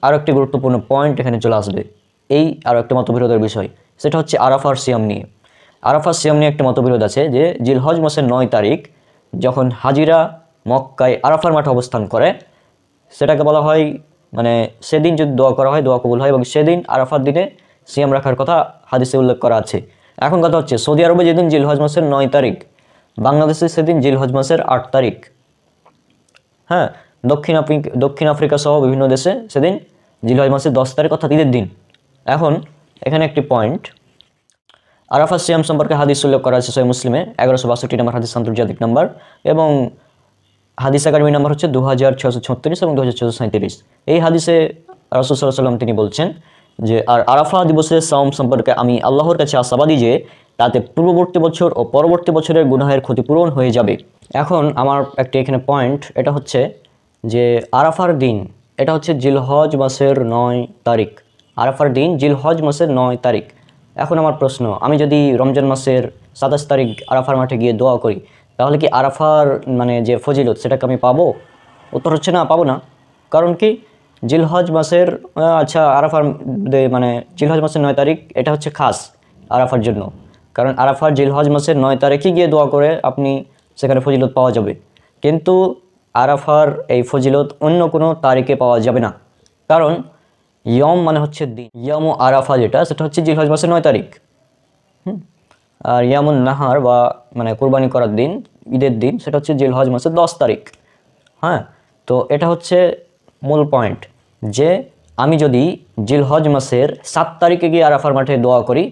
আরও একটি গুরুত্বপূর্ণ পয়েন্ট এখানে চলে আসবে, এই আরও একটা মতবিরোধের বিষয়, সেটা হচ্ছে আরাফার সিয়াম নিয়ে। আরাফার সিয়াম নিয়ে একটা মতবিরোধ আছে যে জিলহজ মাসের 9 তারিখ যখন হাজিরা মক্কায় আরাফার মাঠে অবস্থান করে, সেটাকে বলা হয় মানে সেদিন যদি দোয়া করা হয় দোয়া কবুল হয়, এবং সেদিন আরাফার দিনে সিয়াম রাখার কথা হাদিসে উল্লেখ করা আছে। এখন কথা হচ্ছে সৌদি আরবে যেদিন জিলহজ মাসের 9 তারিখ, বাংলাদেশে সেদিন জিলহজ মাসের 8 তারিখ। হ্যাঁ, দক্ষিণ আফ্রিকা সহ বিভিন্ন দেশে সেদিন জিলহজ মাসের 10 তারিখ অর্থাৎ ঈদের দিন। এখন এখানে একটি পয়েন্ট, আরাফাত সিয়াম সম্পর্কে হাদিস উল্লেখ করা আছে সহিহ মুসলিমে 1162 নম্বর হাদিস, আন্তর্জাতিক নাম্বার, এবং হাদিস একাডেমি নাম্বার হচ্ছে 2636 এবং 2637। এই হাদিসে রাসূল সাল্লাল্লাহু আলাইহি ওয়াসাল্লাম তিনি বলছেন যে আর আরাফা দিবসের সাওম সম্পর্কে আমি আল্লাহর কাছে আশাবাদী যে তাতে পূর্ববর্তী বছর ও পরবর্তী বছরের গুনাহের ক্ষতিপূরণ হয়ে যাবে। এখন আমার একটি এখানে পয়েন্ট, এটা হচ্ছে যে আরাফার দিন, এটা হচ্ছে জিলহজ মাসের 9 তারিখ। আরাফার দিন জিলহজ মাসের 9 তারিখ। এখন আমার প্রশ্ন, আমি যদি রমজান মাসের 27 তারিখ আরাফার মাঠে গিয়ে দোয়া করি, তাহলে কি আরাফার মানে যে ফজিলত সেটাকে আমি পাবো? উত্তর হচ্ছে না, পাবো না। কারণ কি, জিলহজ মাসের আচ্ছা আরাফার মানে জিলহজ মাসের 9 তারিখ এটা হচ্ছে খাস আরাফার জন্য, কারণ আরাফার জিলহজ মাসের 9 তারিখই গিয়ে দোয়া করে আপনি সেখানে ফজিলত পাওয়া যাবে। কিন্তু আরাফার এই ফজিলত অন্য কোনো তারিখে পাওয়া যাবে না, কারণ ইয়ম মানে হচ্ছে দিন, ইয়ম ও আরাফা যেটা সেটা হচ্ছে জিলহজ মাসের 9 তারিখ। আর ইয়ামুন নাহার বা মানে কোরবানি করার দিন, ঈদের দিন, সেটা হচ্ছে জিলহজ মাসের 10 তারিখ। হ্যাঁ, তো এটা হচ্ছে মূল পয়েন্ট, যে আমি যদি জিলহজ মাসের 7 তারিখে গিয়ে আরাফার মাঠে দোয়া করি,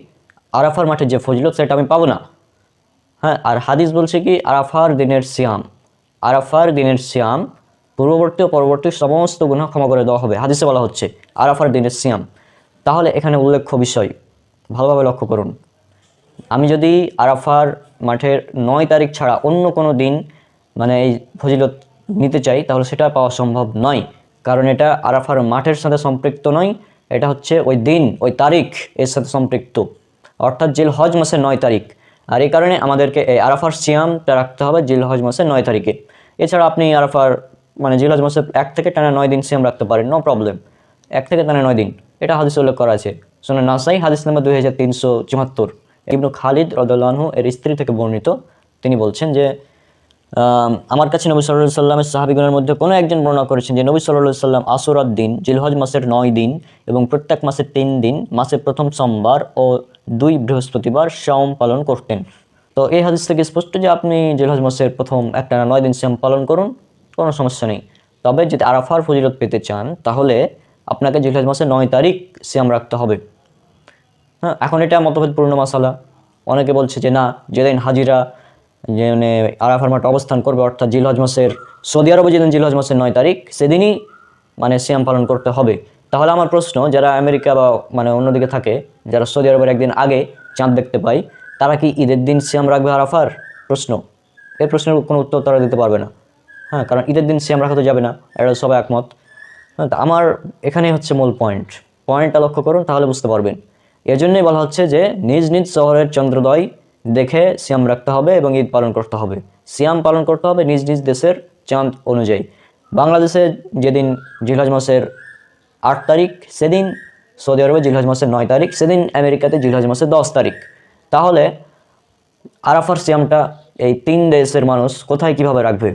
আরাফার মাঠে যে ফজিলত সেটা আমি পাবো না। হ্যাঁ, আর হাদিস বলছে কি আরাফার দিনের সিয়াম পূর্ববর্তী ও পরবর্তী সমস্ত গুনাহ ক্ষমা করে দেওয়া হবে, হাদিসে বলা হচ্ছে আরাফার দিনের সিয়াম। তাহলে এখানে উল্লেখ্য বিষয় ভালোভাবে লক্ষ্য করুন, আমি যদি আরাফার মাঠের 9 তারিখ ছাড়া অন্য কোনো দিন মানে এই ফজিলত নিতে চাই, তাহলে সেটা পাওয়া সম্ভব নয়, কারণ এটা আরাফার মাঠের সাথে সম্পৃক্ত নয়, এটা হচ্ছে ওই দিন ওই তারিখ এর সাথে সম্পৃক্ত, অর্থাৎ জিলহজ মাসের 9 তারিখ। আর এই কারণে আমাদেরকে এই আরাফার সিয়ামটা রাখতে হবে জিলহজ মাসের 9 তারিখে। এছাড়া আপনি আরাফার মানে জিলহজ মাসের 1 থেকে টানা 9 দিন সিয়াম রাখতে পারেন, নো প্রবলেম, 1 থেকে টানা 9 দিন, এটা হাদিসে উল্লেখ করা আছে। সুনান নাসাই হাদিস নাম্বার 2374। ইবনু খালিদ রাদিয়াল্লাহু আনহু এর স্ত্রী থেকে বর্ণিত, তিনি বলছেন যে আমার কাছে নবী সাল্লাল্লাহু আলাইহি সাল্লামের সাহাবীগণের মধ্যে কোনো একজন বর্ণনা করেছেন যে নবী সাল্লাল্লাহু আলাইহি সাল্লাম আসরার দিন, জিলহজ মাসের 9 দিন এবং প্রত্যেক মাসের 3 দিন, মাসের প্রথম সোমবার ও 2 বৃহস্পতিবার সিয়াম পালন করতেন। তো এই হাদিস থেকে স্পষ্ট যে আপনি জিলহজ মাসের প্রথম একটানা 9 দিন সিয়াম পালন করুন, কোনো সমস্যা নেই। তবে যদি আরাফার ফজিলত পেতে চান, তাহলে আপনাকে জিলহজ মাসের 9 তারিখ সিয়াম রাখতে হবে। হ্যাঁ, এখন এটা মতভেদপূর্ণ মাসালা, অনেকে বলছে যে না, যেদিন হাজিরা যে মানে আরাফার মাঠে অবস্থান করবে, অর্থাৎ জিলহজ মাসের সৌদি আরবে যেদিন জিলহজ মাসের 9 তারিখ সেদিনই মানে সিয়াম পালন করতে হবে। তাহলে আমার প্রশ্ন, যারা আমেরিকা বা মানে অন্যদিকে থাকে, যারা সৌদি আরবের একদিন আগে চাঁদ দেখতে পায়, তারা কি ঈদের দিন সিয়াম রাখবে আরাফার? প্রশ্ন, এই প্রশ্নের কোনো উত্তর তারা দিতে পারবে না। হ্যাঁ, কারণ ঈদের দিন সিয়াম রাখা তো যাবে না, এটা সবাই একমত। হ্যাঁ, আমার এখানেই হচ্ছে মূল পয়েন্টটা লক্ষ্য করুন, তাহলে বুঝতে পারবেন। এজন্যই বলা হচ্ছে যে নিজ নিজ শহরের চন্দ্রোদয় দেখে সিয়াম রাখতে হবে এবং ঈদ পালন করতে হবে। সিয়াম পালন করতে হবে নিজ নিজ দেশের চাঁদ অনুযায়ী। বাংলাদেশে যেদিন জিলহজ মাসের 8 তারিখ সেদিন সৌদি আরবে জিলহজ মাসের 9 তারিখ, সেদিন আমেরিকাতে জিলহজ মাসের 10 তারিখ। তাহলে আরাফার সিয়ামটা এই 3 দেশের মানুষ কোথায় কিভাবে রাখবে?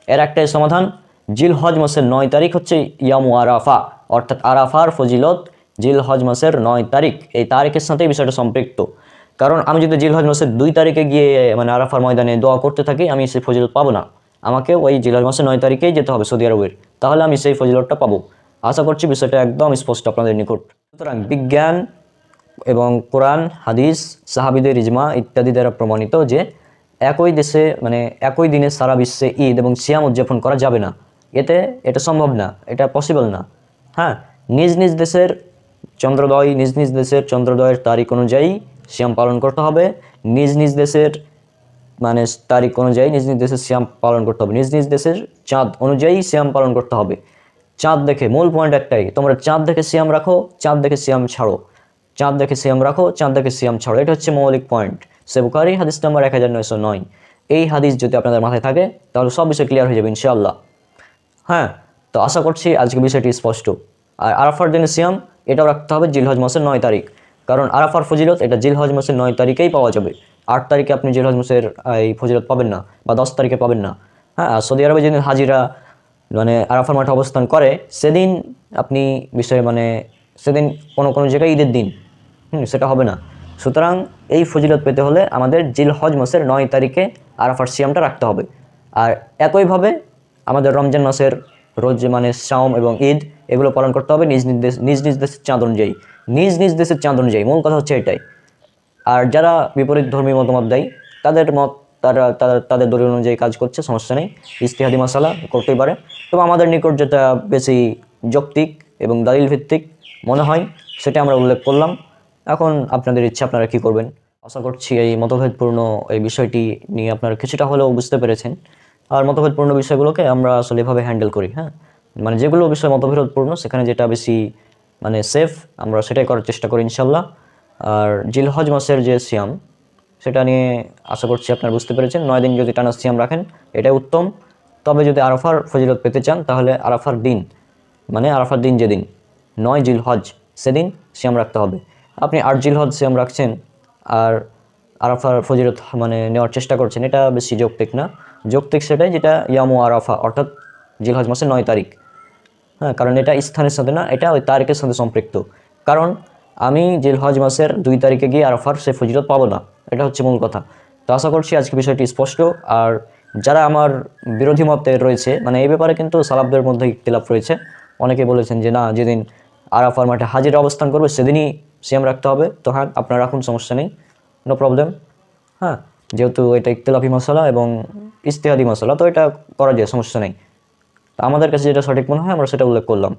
এর একটাই সমাধান, জিলহজ মাসের 9 তারিখ হচ্ছে ইয়ামু আরাফা, অর্থাৎ আরাফার ফজিলত জিলহজ মাসের 9 তারিখ, এই তারিখের সাথে বিষয়টা সম্পৃক্ত। কারণ আমি যদি জিলহজ মাসের 2 তারিখে গিয়ে মানে আরাফার ময়দানে দোয়া করতে থাকি, আমি সেই ফজিলত পাবো না, আমাকে ওই জিলহজ মাসের 9 তারিখেই যেতে হবে সৌদি আরবের, তাহলে আমি সেই ফজিলতটা পাবো। আশা করছি বিষয়টা একদম স্পষ্ট আপনাদের নিকট। সুতরাং বিজ্ঞান এবং কোরআন, হাদিস, সাহাবীদের ইজমা ইত্যাদি দ্বারা প্রমাণিত যে একই দেশে মানে একই দিনে সারা বিশ্বে ঈদ এবং সিয়াম উদযাপন করা যাবে না, এটা সম্ভব না, এটা পসিবল না। হ্যাঁ, নিজ নিজ দেশের চন্দ্রোদয়ের তারিখ অনুযায়ী সিয়াম পালন করতে হবে, নিজ নিজ দেশের মানে তারিখ অনুযায়ী নিজ নিজ দেশের সিয়াম পালন করতে হবে, নিজ নিজ দেশের চাঁদ অনুযায়ী সিয়াম পালন করতে হবে। চাঁদ দেখে, মূল পয়েন্ট একটাই, তোমরা চাঁদ দেখে সিয়াম রাখো, চাঁদ দেখে সিয়াম ছাড়ো, চাঁদ দেখে সিয়াম রাখো, চাঁদ দেখে সিয়াম ছাড়ো, এটা হচ্ছে মৌলিক পয়েন্ট। সহিহ বুখারী হাদিস নাম্বার 1909। এই হাদিস যদি আপনাদের মাথায় থাকে, তাহলে সব বিষয় ক্লিয়ার হয়ে যাবে ইনশাআল্লাহ। হ্যাঁ, তো আশা করছি আজকে বিষয়টি স্পষ্ট। আর আরাফার দিনে সিয়াম এটাও রাখতে হবে জিলহজ মাসের 9 তারিখ, কারণ আরাফার ফজিলত এটা জিলহজ মাসের 9 তারিখেই পাওয়া যাবে। 8 তারিখে আপনি জিলহজ মাসের এই ফজিলত পাবেন না, বা 10 তারিখে পাবেন না। হ্যাঁ, আর সৌদি আরবে যেদিন হাজিরা মানে আরাফার মাঠে অবস্থান করে সেদিন আপনি বিষয়ে মানে সেদিন কোনো জায়গায় ঈদের দিন, সেটা হবে না। সুতরাং এই ফজিলত পেতে হলে আমাদের জিলহজ মাসের 9 তারিখে আরাফার সিয়ামটা রাখতে হবে। আর একইভাবে আমাদের রমজান মাসের রোজ মানে শাওম এবং ঈদ এগুলো পালন করতে হবে নিজ নিজ দেশের চাঁদ অনুযায়ী, নিজ দেশের চাঁদ অনুযায়ী। মূল কথা হচ্ছে এটাই। আর যারা বিপরীত ধর্মী মতামত দেয় তাদের মত, তাদের দলীয় অনুযায়ী কাজ করছে, সমস্যা নেই, ইজতিহাদি মাসালা করতেই পারে। তবে আমাদের নিকট যেটা বেশি যৌক্তিক এবং দালিল ভিত্তিক মনে হয় সেটা আমরা উল্লেখ করলাম। এখন আপনাদের ইচ্ছা, আপনারা কি করবেন। আশা করছি এই মতভেদপূর্ণ এই বিষয়টি নিয়ে আপনারা কিছুটা হলেও বুঝতে পেরেছেন। আর মতভেদপূর্ণ বিষয়গুলোকে আমরা আসলে এভাবে হ্যান্ডেল করি। হ্যাঁ, মানে যেগুলো বিষয় মতবিরোধপূর্ণ সেখানে যেটা বেশি মানে সেফ আমরা সেটাই করার চেষ্টা করি ইনশাল্লাহ। আর জিলহজ মাসের যে সিয়াম সেটা নিয়ে আশা করছি আপনারা বুঝতে পেরেছেন। 9 দিন যদি টানা সিয়াম রাখেন এটাই উত্তম। তবে যদি আরাফার ফজিলত পেতে চান তাহলে আরাফার দিন মানে আরাফার দিন যেদিন 9 জিলহজ সেদিন সিয়াম রাখতে হবে। আপনি 8 জিলহজ সিয়াম রাখছেন আর আরাফার ফজিলত মানে নেওয়ার চেষ্টা করছেন, এটা বেশি যৌক্তিক না। যৌক্তিক সেটাই যেটা ইয়ামু আরাফা, অর্থাৎ জিলহজ মাসের 9 তারিখ। হ্যাঁ, কারণ এটা স্থানের সাথে না, এটা ওই তারিখের সাথে সম্পৃক্ত। কারণ আমি জিলহজ মাসের 2 তারিখে গিয়ে আরাফার সে ফজিলত পাবো না, এটা হচ্ছে মূল কথা। তো আশা করছি আজকে বিষয়টি স্পষ্ট। আর যারা আমার বিরোধী মতে রয়েছে মানে এই ব্যাপারে কিন্তু সালাফদের মধ্যে ইখতিলাফ রয়েছে। অনেকে বলেছেন যে না, যেদিন আরাফার মাঠে হাজির অবস্থান করবে সেদিনই সিয়াম রাখতে হবে। তো হ্যাঁ, আপনারা রাখুন, সমস্যা নেই, নো প্রবলেম। হ্যাঁ, যেহেতু এটা ইখতিলাফি মশলা এবং ইজতিহাদি মশলা, তো এটা করা যায়, সমস্যা নেই। আমাদের কাছে যেটা সঠিক মনে হয় আমরা সেটা উল্লেখ করলাম।